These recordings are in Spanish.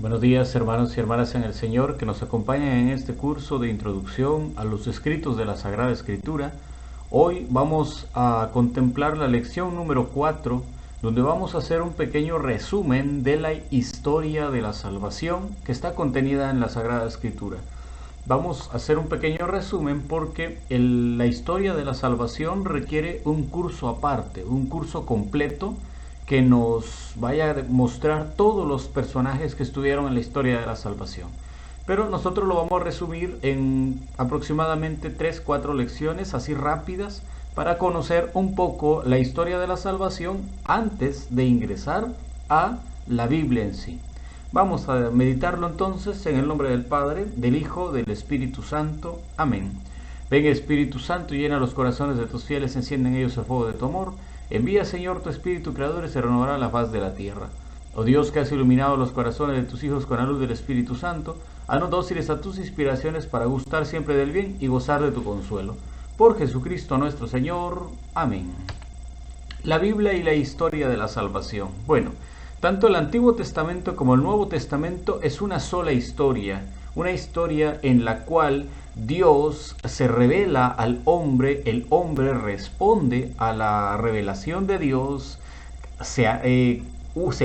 Buenos días, hermanos y hermanas en el Señor que nos acompañan en este curso de introducción a los escritos de la Sagrada Escritura. Hoy vamos a contemplar la lección número 4, donde vamos a hacer un pequeño resumen de la historia de la salvación que está contenida en la Sagrada Escritura. Vamos a hacer un pequeño resumen porque la historia de la salvación requiere un curso aparte, un curso completo que nos vaya a mostrar todos los personajes que estuvieron en la historia de la salvación. Pero nosotros lo vamos a resumir en aproximadamente 3-4 lecciones así rápidas para conocer un poco la historia de la salvación antes de ingresar a la Biblia en sí. Vamos a meditarlo entonces en el nombre del Padre, del Hijo, del Espíritu Santo. Amén. Ven Espíritu Santo, llena los corazones de tus fieles, enciende en ellos el fuego de tu amor. Envía, Señor, tu Espíritu Creador y se renovará la faz de la tierra. Oh Dios, que has iluminado los corazones de tus hijos con la luz del Espíritu Santo, haznos dóciles a tus inspiraciones para gustar siempre del bien y gozar de tu consuelo. Por Jesucristo nuestro Señor. Amén. La Biblia y la historia de la salvación. Bueno, tanto el Antiguo Testamento como el Nuevo Testamento es una sola historia, una historia en la cual Dios se revela al hombre, el hombre responde a la revelación de Dios, se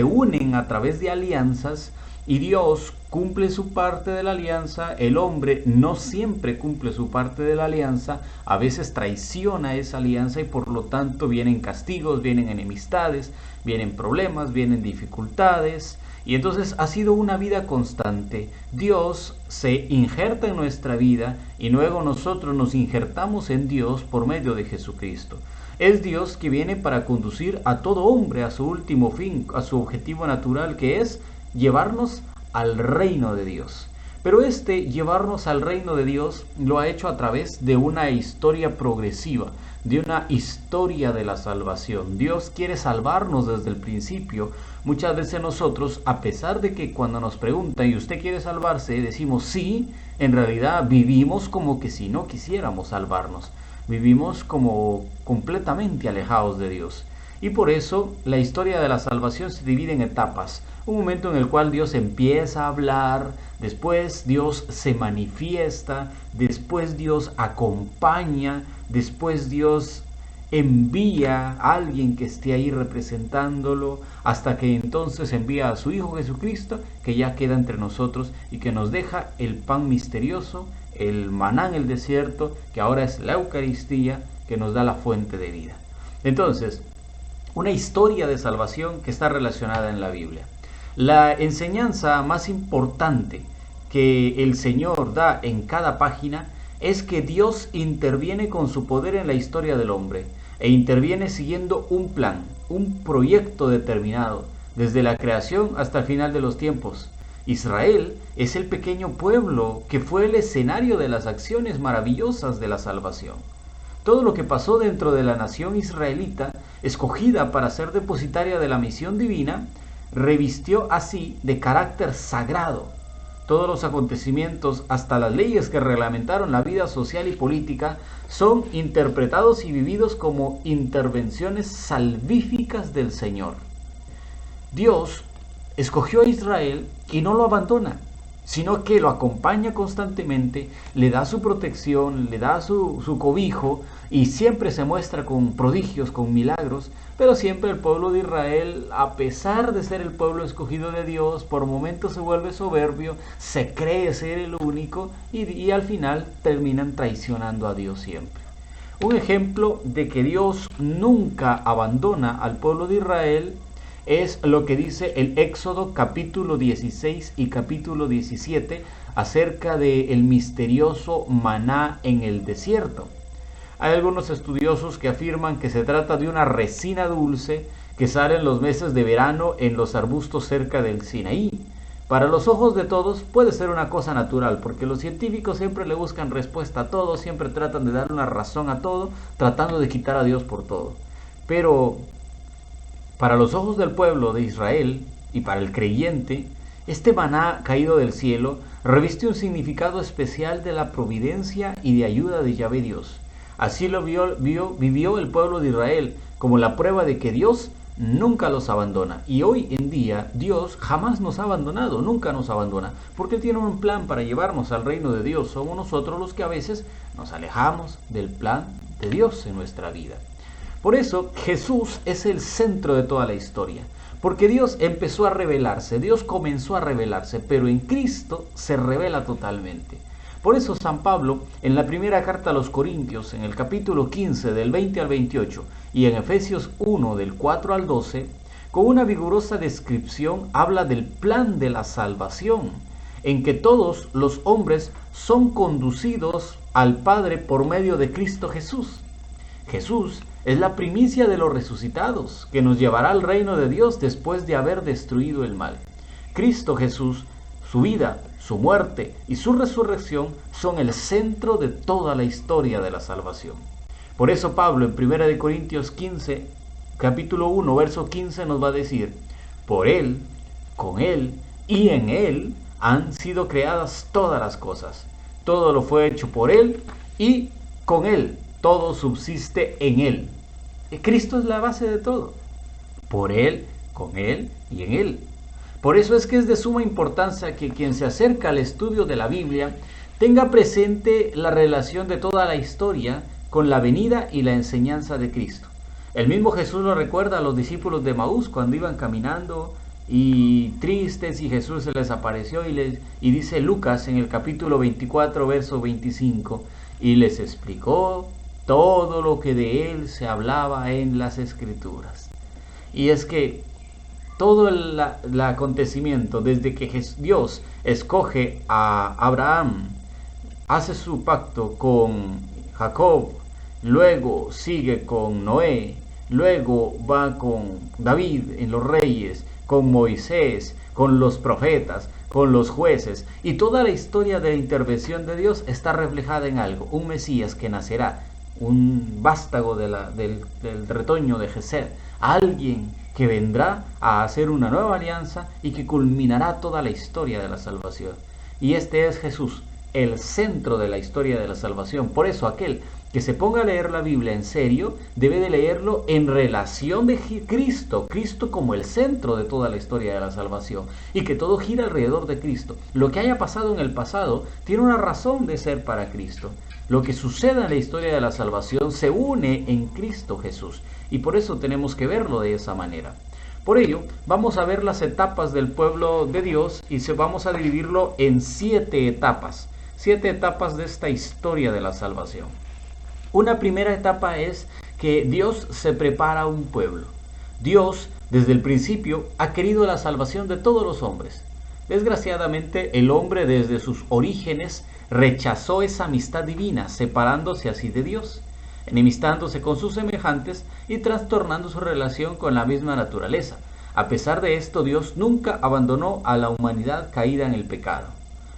unen a través de alianzas y Dios cumple su parte de la alianza. El hombre no siempre cumple su parte de la alianza, a veces traiciona esa alianza y por lo tanto vienen castigos, vienen enemistades, vienen problemas, vienen dificultades. Y entonces ha sido una vida constante. Dios se injerta en nuestra vida y luego nosotros nos injertamos en Dios por medio de Jesucristo. Es Dios que viene para conducir a todo hombre a su último fin, a su objetivo natural, que es llevarnos al reino de Dios. Pero llevarnos al reino de Dios lo ha hecho a través de una historia progresiva, de una historia de la salvación. Dios quiere salvarnos desde el principio. Muchas veces nosotros, a pesar de que cuando nos preguntan ¿y usted quiere salvarse?, decimos sí, en realidad vivimos como que si no quisiéramos salvarnos. Vivimos como completamente alejados de Dios. Y por eso la historia de la salvación se divide en etapas. Un momento en el cual Dios empieza a hablar, después Dios se manifiesta, después Dios acompaña, después Dios envía a alguien que esté ahí representándolo, hasta que entonces envía a su Hijo Jesucristo, que ya queda entre nosotros y que nos deja el pan misterioso, el maná en el desierto, que ahora es la Eucaristía, que nos da la fuente de vida. Entonces, una historia de salvación que está relacionada en la Biblia. La enseñanza más importante que el Señor da en cada página es que Dios interviene con su poder en la historia del hombre e interviene siguiendo un plan, un proyecto determinado, desde la creación hasta el final de los tiempos. Israel es el pequeño pueblo que fue el escenario de las acciones maravillosas de la salvación. Todo lo que pasó dentro de la nación israelita, escogida para ser depositaria de la misión divina, revistió así de carácter sagrado. Todos los acontecimientos, hasta las leyes que reglamentaron la vida social y política, son interpretados y vividos como intervenciones salvíficas del Señor. Dios escogió a Israel y no lo abandona, sino que lo acompaña constantemente, le da su protección, le da su cobijo, y siempre se muestra con prodigios, con milagros, pero siempre el pueblo de Israel, a pesar de ser el pueblo escogido de Dios, por momentos se vuelve soberbio, se cree ser el único y al final terminan traicionando a Dios siempre. Un ejemplo de que Dios nunca abandona al pueblo de Israel es lo que dice el Éxodo capítulo 16 y capítulo 17 acerca del misterioso maná en el desierto. Hay algunos estudiosos que afirman que se trata de una resina dulce que sale en los meses de verano en los arbustos cerca del Sinaí. Para los ojos de todos puede ser una cosa natural, porque los científicos siempre le buscan respuesta a todo, siempre tratan de darle una razón a todo, tratando de quitar a Dios por todo. Pero para los ojos del pueblo de Israel y para el creyente, este maná caído del cielo reviste un significado especial de la providencia y de ayuda de Yahvé Dios. Así lo vivió el pueblo de Israel como la prueba de que Dios nunca los abandona. Y hoy en día Dios jamás nos ha abandonado, nunca nos abandona, porque Él tiene un plan para llevarnos al reino de Dios. Somos nosotros los que a veces nos alejamos del plan de Dios en nuestra vida. Por eso Jesús es el centro de toda la historia, porque Dios empezó a revelarse, Dios comenzó a revelarse, pero en Cristo se revela totalmente. Por eso San Pablo, en la primera carta a los Corintios, en el capítulo 15, del 20 al 28, y en Efesios 1, del 4 al 12, con una vigorosa descripción habla del plan de la salvación, en que todos los hombres son conducidos al Padre por medio de Cristo Jesús. Jesús es la primicia de los resucitados, que nos llevará al reino de Dios después de haber destruido el mal. Cristo Jesús, su vida, su muerte y su resurrección son el centro de toda la historia de la salvación. Por eso Pablo en 1 Corintios 15, capítulo 1, verso 15 nos va a decir: por Él, con Él y en Él han sido creadas todas las cosas. Todo lo fue hecho por Él y con Él. Todo subsiste en Él. Cristo es la base de todo. Por Él, con Él y en Él. Por eso es que es de suma importancia que quien se acerca al estudio de la Biblia tenga presente la relación de toda la historia con la venida y la enseñanza de Cristo. El mismo Jesús lo recuerda a los discípulos de Maús cuando iban caminando y tristes, y Jesús se les apareció y dice Lucas en el capítulo 24, verso 25, y les explicó todo lo que de Él se hablaba en las Escrituras. Y es que todo el acontecimiento, desde que Dios escoge a Abraham, hace su pacto con Jacob, luego sigue con Noé, luego va con David en los reyes, con Moisés, con los profetas, con los jueces, y toda la historia de la intervención de Dios está reflejada en algo: un Mesías que nacerá, un vástago del retoño de Jesé, alguien que vendrá a hacer una nueva alianza y que culminará toda la historia de la salvación. Y este es Jesús, el centro de la historia de la salvación. Por eso aquel que se ponga a leer la Biblia en serio debe de leerlo en relación de Cristo, Cristo como el centro de toda la historia de la salvación, y que todo gira alrededor de Cristo. Lo que haya pasado en el pasado tiene una razón de ser para Cristo. Lo que suceda en la historia de la salvación se une en Cristo Jesús, y por eso tenemos que verlo de esa manera. Por ello, vamos a ver las etapas del pueblo de Dios y vamos a dividirlo en 7 etapas de esta historia de la salvación. Una primera etapa es que Dios se prepara un pueblo. Dios, desde el principio, ha querido la salvación de todos los hombres. Desgraciadamente, el hombre desde sus orígenes rechazó esa amistad divina, separándose así de Dios, enemistándose con sus semejantes y trastornando su relación con la misma naturaleza. A pesar de esto, Dios nunca abandonó a la humanidad caída en el pecado,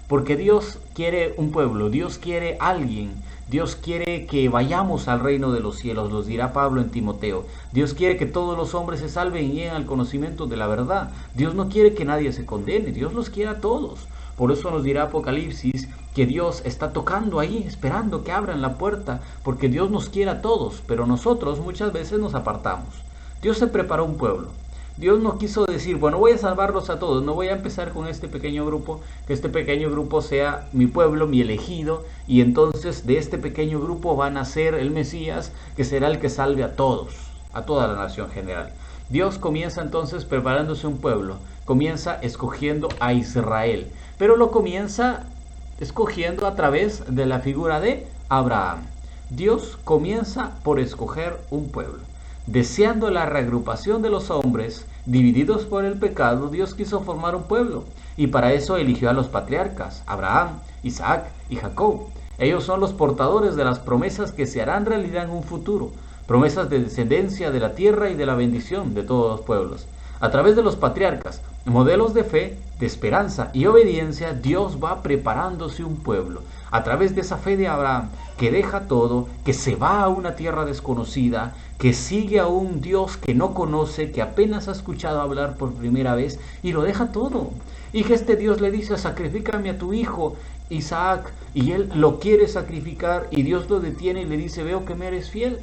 porque Dios quiere un pueblo, Dios quiere alguien, Dios quiere que vayamos al reino de los cielos, nos dirá Pablo en Timoteo. Dios quiere que todos los hombres se salven y lleguen al conocimiento de la verdad. Dios no quiere que nadie se condene, Dios los quiere a todos. Por eso nos dirá Apocalipsis que Dios está tocando ahí, esperando que abran la puerta, porque Dios nos quiere a todos, pero nosotros muchas veces nos apartamos. Dios se preparó un pueblo. Dios no quiso decir, bueno, voy a salvarlos a todos, no voy a empezar con este pequeño grupo, que este pequeño grupo sea mi pueblo, mi elegido, y entonces de este pequeño grupo va a nacer el Mesías, que será el que salve a todos, a toda la nación general. Dios comienza entonces preparándose un pueblo, comienza escogiendo a Israel, pero lo comienza escogiendo a través de la figura de Abraham. Dios comienza por escoger un pueblo. Deseando la reagrupación de los hombres divididos por el pecado, Dios quiso formar un pueblo, y para eso eligió a los patriarcas, Abraham, Isaac y Jacob. Ellos son los portadores de las promesas que se harán realidad en un futuro, promesas de descendencia de la tierra y de la bendición de todos los pueblos. A través de los patriarcas, modelos de fe, de esperanza y obediencia, Dios va preparándose un pueblo. A través de esa fe de Abraham, que deja todo, que se va a una tierra desconocida, que sigue a un Dios que no conoce, que apenas ha escuchado hablar por primera vez, y lo deja todo. Y que este Dios le dice, sacrifícame a tu hijo Isaac, y él lo quiere sacrificar, y Dios lo detiene y le dice, veo que me eres fiel.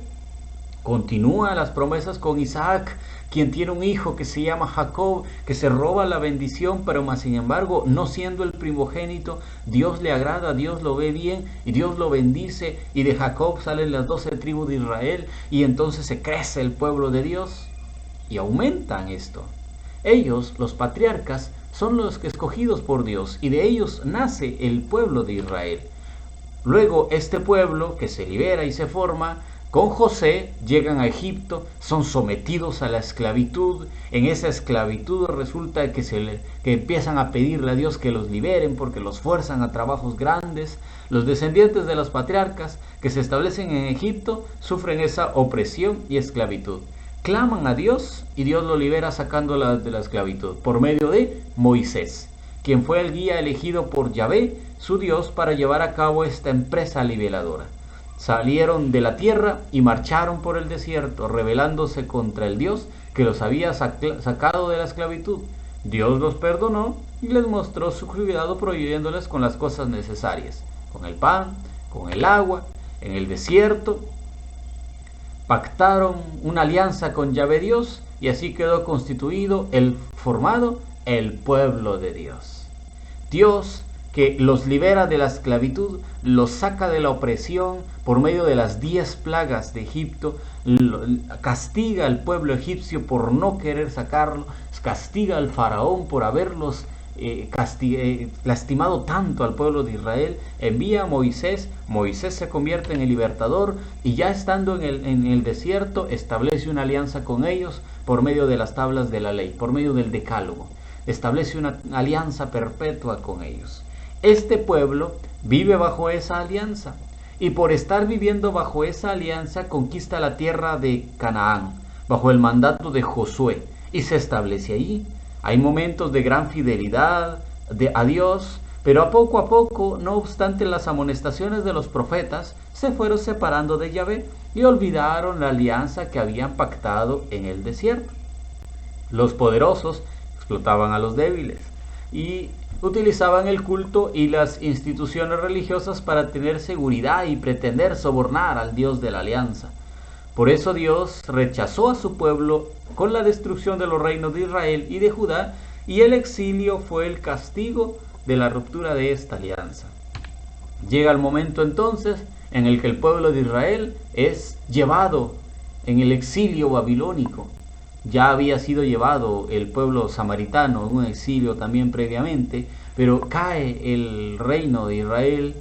Continúa las promesas con Isaac, quien tiene un hijo que se llama Jacob, que se roba la bendición, pero más sin embargo, no siendo el primogénito, Dios le agrada, Dios lo ve bien y Dios lo bendice, y de Jacob salen las 12 tribus de Israel, y entonces se crece el pueblo de Dios y aumentan esto. Ellos, los patriarcas, son los escogidos por Dios, y de ellos nace el pueblo de Israel. Luego este pueblo que se libera y se forma, con José llegan a Egipto, son sometidos a la esclavitud. En esa esclavitud resulta que empiezan a pedirle a Dios que los liberen porque los fuerzan a trabajos grandes. Los descendientes de los patriarcas que se establecen en Egipto sufren esa opresión y esclavitud. Claman a Dios y Dios los libera sacándolos de la esclavitud por medio de Moisés, quien fue el guía elegido por Yahvé, su Dios, para llevar a cabo esta empresa liberadora. Salieron de la tierra y marcharon por el desierto, rebelándose contra el Dios que los había sacado de la esclavitud. Dios los perdonó y les mostró su cuidado, proveyéndoles con las cosas necesarias, con el pan, con el agua. En el desierto pactaron una alianza con Yahvé Dios, y así quedó formado el pueblo de Dios. Dios, que los libera de la esclavitud, los saca de la opresión por medio de las 10 plagas de Egipto, castiga al pueblo egipcio por no querer sacarlo, castiga al faraón por haberlos lastimado tanto al pueblo de Israel, envía a Moisés se convierte en el libertador, y ya estando en el desierto establece una alianza con ellos por medio de las tablas de la ley, por medio del decálogo, establece una alianza perpetua con ellos. Este pueblo vive bajo esa alianza, y por estar viviendo bajo esa alianza conquista la tierra de Canaán, bajo el mandato de Josué, y se establece allí. Hay momentos de gran fidelidad a Dios, pero a poco, no obstante las amonestaciones de los profetas, se fueron separando de Yahvé y olvidaron la alianza que habían pactado en el desierto. Los poderosos explotaban a los débiles y utilizaban el culto y las instituciones religiosas para tener seguridad y pretender sobornar al Dios de la alianza. Por eso Dios rechazó a su pueblo con la destrucción de los reinos de Israel y de Judá, y el exilio fue el castigo de la ruptura de esta alianza. Llega el momento entonces en el que el pueblo de Israel es llevado en el exilio babilónico. Ya había sido llevado el pueblo samaritano en un exilio también previamente, pero cae el reino de Israel,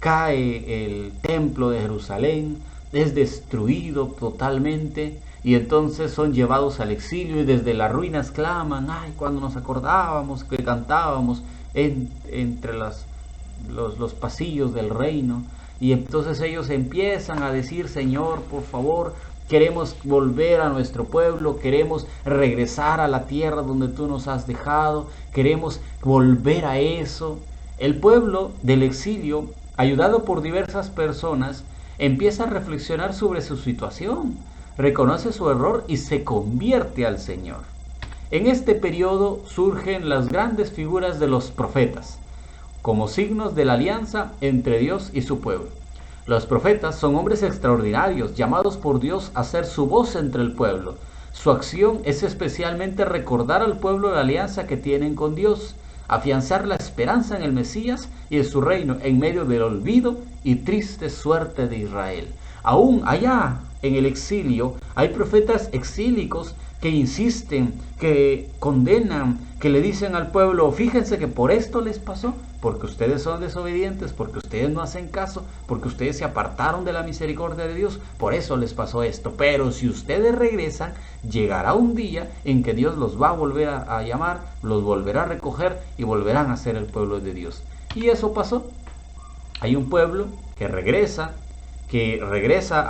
cae el templo de Jerusalén, es destruido totalmente, y entonces son llevados al exilio, y desde las ruinas claman: ay, cuando nos acordábamos que cantábamos entre los pasillos del reino. Y entonces ellos empiezan a decir: Señor, por favor, queremos volver a nuestro pueblo, queremos regresar a la tierra donde tú nos has dejado, queremos volver a eso. El pueblo del exilio, ayudado por diversas personas, empieza a reflexionar sobre su situación, reconoce su error y se convierte al Señor. En este periodo surgen las grandes figuras de los profetas, como signos de la alianza entre Dios y su pueblo. Los profetas son hombres extraordinarios, llamados por Dios a ser su voz entre el pueblo. Su acción es especialmente recordar al pueblo la alianza que tienen con Dios, afianzar la esperanza en el Mesías y en su reino en medio del olvido y triste suerte de Israel. Aún allá en el exilio hay profetas exílicos que insisten, que condenan, que le dicen al pueblo: fíjense que por esto les pasó, porque ustedes son desobedientes, porque ustedes no hacen caso, porque ustedes se apartaron de la misericordia de Dios, por eso les pasó esto. Pero si ustedes regresan, llegará un día en que Dios los va a volver a llamar, los volverá a recoger y volverán a ser el pueblo de Dios. Y eso pasó. Hay un pueblo que regresa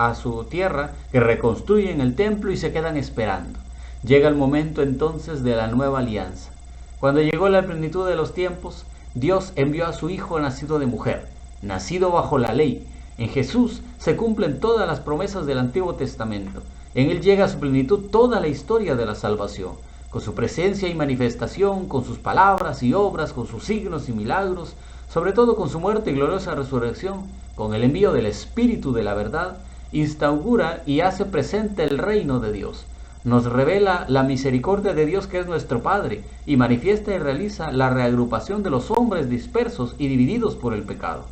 a su tierra, que reconstruyen el templo y se quedan esperando. Llega el momento entonces de la nueva alianza. Cuando llegó la plenitud de los tiempos, Dios envió a su Hijo nacido de mujer, nacido bajo la ley. En Jesús se cumplen todas las promesas del Antiguo Testamento. En Él llega a su plenitud toda la historia de la salvación, con su presencia y manifestación, con sus palabras y obras, con sus signos y milagros, sobre todo con su muerte y gloriosa resurrección, con el envío del Espíritu de la verdad. instaura y hace presente el reino de Dios. Nos revela la misericordia de Dios, que es nuestro Padre, y manifiesta y realiza la reagrupación de los hombres dispersos y divididos por el pecado.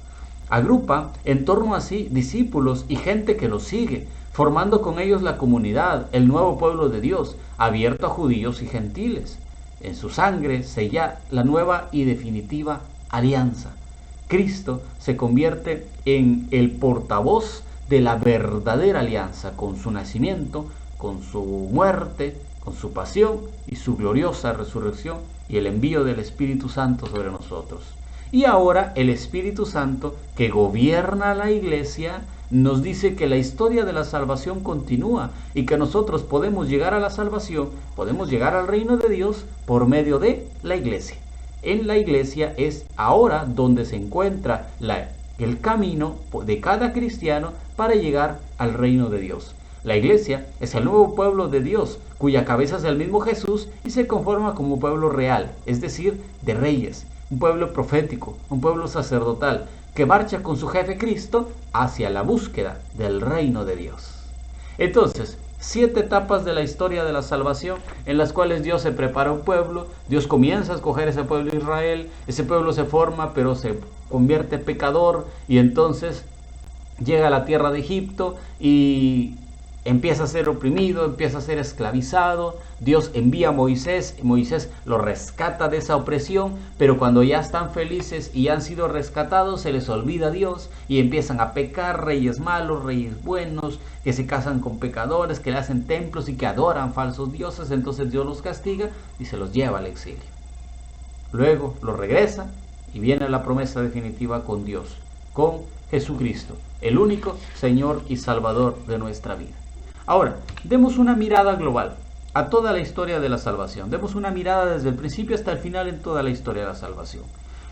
Agrupa en torno a sí discípulos y gente que los sigue, formando con ellos la comunidad, el nuevo pueblo de Dios, abierto a judíos y gentiles. En su sangre sella la nueva y definitiva alianza. Cristo se convierte en el portavoz de la verdadera alianza, con su nacimiento, con su muerte, con su pasión y su gloriosa resurrección y el envío del Espíritu Santo sobre nosotros. Y ahora el Espíritu Santo, que gobierna la iglesia, nos dice que la historia de la salvación continúa y que nosotros podemos llegar a la salvación, podemos llegar al reino de Dios por medio de la iglesia. En la iglesia es ahora donde se encuentra el camino de cada cristiano para llegar al reino de Dios. La iglesia es el nuevo pueblo de Dios, cuya cabeza es el mismo Jesús y se conforma como pueblo real, es decir, de reyes, un pueblo profético, un pueblo sacerdotal, que marcha con su jefe Cristo hacia la búsqueda del reino de Dios. Entonces, 7 etapas de la historia de la salvación en las cuales Dios se prepara un pueblo, Dios comienza a escoger ese pueblo de Israel, ese pueblo se forma pero se convierte pecador y entonces llega a la tierra de Egipto y empieza a ser oprimido, empieza a ser esclavizado. Dios envía a Moisés, Moisés lo rescata de esa opresión, pero cuando ya están felices y han sido rescatados, se les olvida Dios y empiezan a pecar, reyes malos, reyes buenos, que se casan con pecadores, que le hacen templos y que adoran falsos dioses. Entonces Dios los castiga y se los lleva al exilio. Luego los regresa y viene la promesa definitiva con Dios, con Jesucristo, el único Señor y Salvador de nuestra vida. Ahora, demos una mirada global a toda la historia de la salvación. Demos una mirada desde el principio hasta el final en toda la historia de la salvación.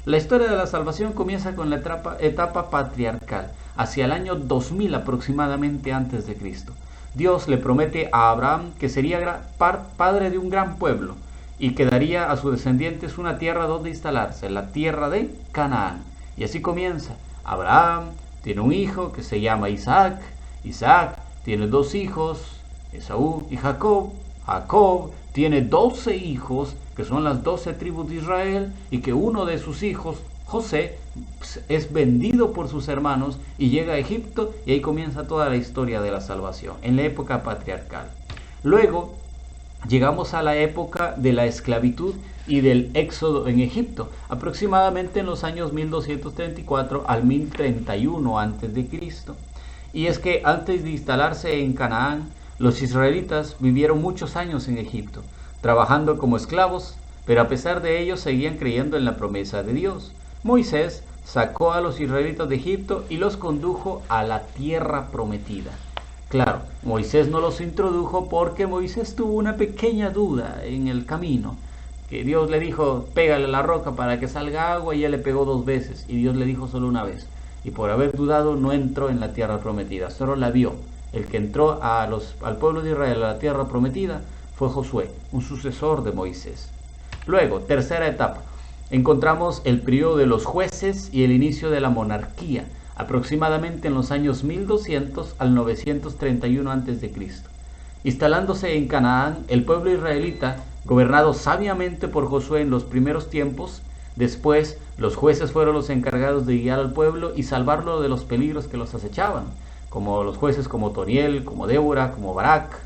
La historia de la salvación comienza con la etapa patriarcal, hacia el año 2000 aproximadamente antes de Cristo. Dios le promete a Abraham que sería padre de un gran pueblo y que daría a sus descendientes una tierra donde instalarse, la tierra de Canaán. Y así comienza. Abraham tiene un hijo que se llama Isaac. Isaac tiene 2 hijos, Esaú y Jacob. Jacob tiene 12 hijos, que son las 12 tribus de Israel, y que uno de sus hijos, José, es vendido por sus hermanos y llega a Egipto, y ahí comienza toda la historia de la salvación, en la época patriarcal. Luego llegamos a la época de la esclavitud y del éxodo en Egipto, aproximadamente en los años 1234 al 1031 a.C. Y es que antes de instalarse en Canaán, los israelitas vivieron muchos años en Egipto, trabajando como esclavos, pero a pesar de ello seguían creyendo en la promesa de Dios. Moisés sacó a los israelitas de Egipto y los condujo a la tierra prometida. Claro, Moisés no los introdujo porque Moisés tuvo una pequeña duda en el camino, que Dios le dijo, pégale a la roca para que salga agua, y él le pegó 2 veces, y Dios le dijo solo una vez. Y por haber dudado no entró en la tierra prometida, solo la vio. El que entró al pueblo de Israel a la tierra prometida fue Josué, un sucesor de Moisés. Luego, tercera etapa, encontramos el periodo de los jueces y el inicio de la monarquía, aproximadamente en los años 1200 al 931 a.C. Instalándose en Canaán, el pueblo israelita, gobernado sabiamente por Josué en los primeros tiempos. Después, los jueces fueron los encargados de guiar al pueblo y salvarlo de los peligros que los acechaban, como los jueces como Toriel, como Débora, como Barak,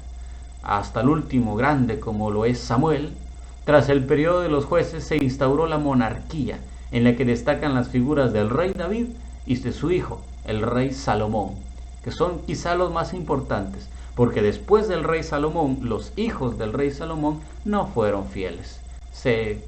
hasta el último grande como lo es Samuel. Tras el periodo de los jueces se instauró la monarquía, en la que destacan las figuras del rey David y de su hijo, el rey Salomón, que son quizá los más importantes, porque después del rey Salomón, los hijos del rey Salomón no fueron fieles, se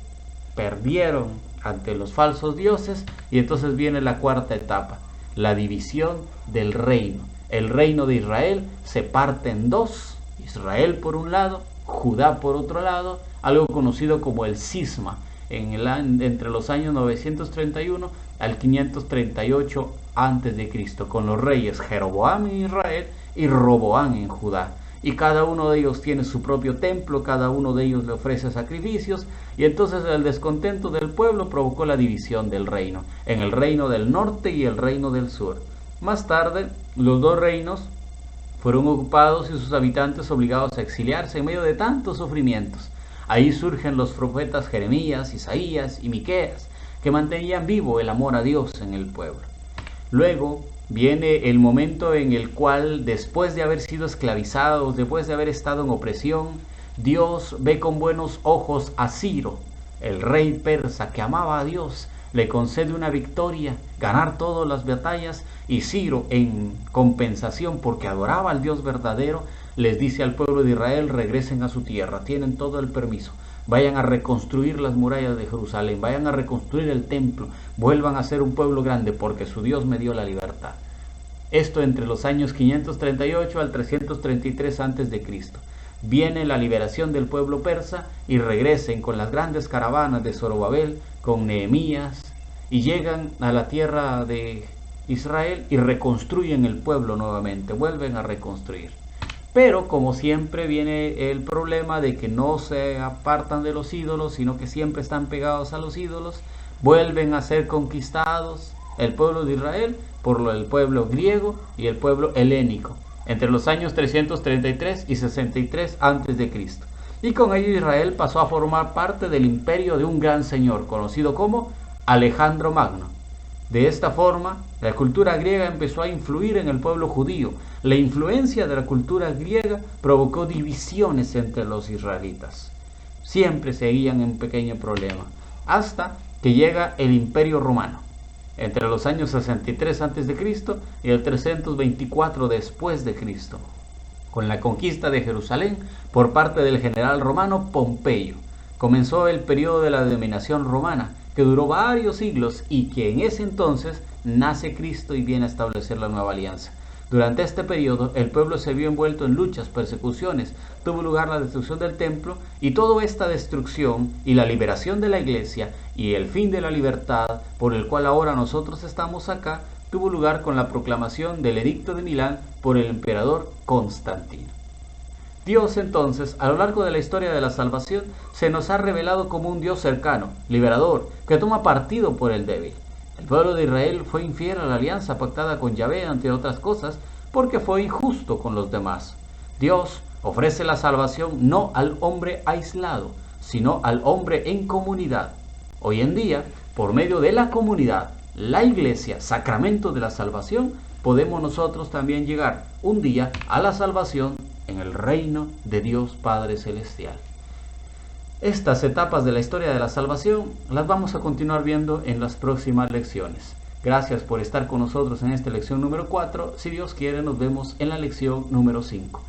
perdieron ante los falsos dioses, y entonces viene la cuarta etapa, la división del reino. El reino de Israel se parte en 2, Israel por un lado, Judá por otro lado, algo conocido como el cisma, entre los años 931 al 538 a.C., con los reyes Jeroboam en Israel y Roboam en Judá. Y cada uno de ellos tiene su propio templo, cada uno de ellos le ofrece sacrificios, y entonces el descontento del pueblo provocó la división del reino, en el reino del norte y el reino del sur. Más tarde, los 2 reinos fueron ocupados y sus habitantes obligados a exiliarse en medio de tantos sufrimientos. Ahí surgen los profetas Jeremías, Isaías y Miqueas, que mantenían vivo el amor a Dios en el pueblo. Luego viene el momento en el cual, después de haber sido esclavizados, después de haber estado en opresión, Dios ve con buenos ojos a Ciro, el rey persa que amaba a Dios, le concede una victoria, ganar todas las batallas, y Ciro, en compensación porque adoraba al Dios verdadero, les dice al pueblo de Israel: regresen a su tierra, tienen todo el permiso, vayan a reconstruir las murallas de Jerusalén, vayan a reconstruir el templo, vuelvan a ser un pueblo grande porque su Dios me dio la libertad. Esto entre los años 538 al 333 a.C. Viene la liberación del pueblo persa y regresen con las grandes caravanas de Zorobabel, con Nehemías, y llegan a la tierra de Israel y reconstruyen el pueblo nuevamente, vuelven a reconstruir. Pero como siempre viene el problema de que no se apartan de los ídolos, sino que siempre están pegados a los ídolos, vuelven a ser conquistados el pueblo de Israel por el pueblo griego y el pueblo helénico, entre los años 333 y 63 a.C. Y con ello Israel pasó a formar parte del imperio de un gran señor, conocido como Alejandro Magno. De esta forma, la cultura griega empezó a influir en el pueblo judío. La influencia de la cultura griega provocó divisiones entre los israelitas. Siempre seguían en un pequeño problema, hasta que llega el Imperio Romano, entre los años 63 a.C. y el 324 después de Cristo, con la conquista de Jerusalén por parte del general romano Pompeyo. Comenzó el periodo de la dominación romana, que duró varios siglos y que en ese entonces nace Cristo y viene a establecer la nueva alianza. Durante este periodo el pueblo se vio envuelto en luchas, persecuciones, tuvo lugar la destrucción del templo, y toda esta destrucción y la liberación de la iglesia y el fin de la libertad por el cual ahora nosotros estamos acá, tuvo lugar con la proclamación del Edicto de Milán por el emperador Constantino. Dios entonces, a lo largo de la historia de la salvación, se nos ha revelado como un Dios cercano, liberador, que toma partido por el débil. El pueblo de Israel fue infiel a la alianza pactada con Yahvé, entre otras cosas, porque fue injusto con los demás. Dios ofrece la salvación no al hombre aislado, sino al hombre en comunidad. Hoy en día, por medio de la comunidad, la iglesia, sacramento de la salvación, podemos nosotros también llegar un día a la salvación en el reino de Dios Padre Celestial. Estas etapas de la historia de la salvación las vamos a continuar viendo en las próximas lecciones. Gracias por estar con nosotros en esta lección número 4. Si Dios quiere, nos vemos en la lección número 5.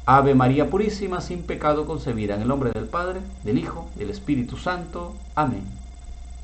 Ave María Purísima, sin pecado concebida, en el nombre del Padre, del Hijo, del Espíritu Santo. Amén.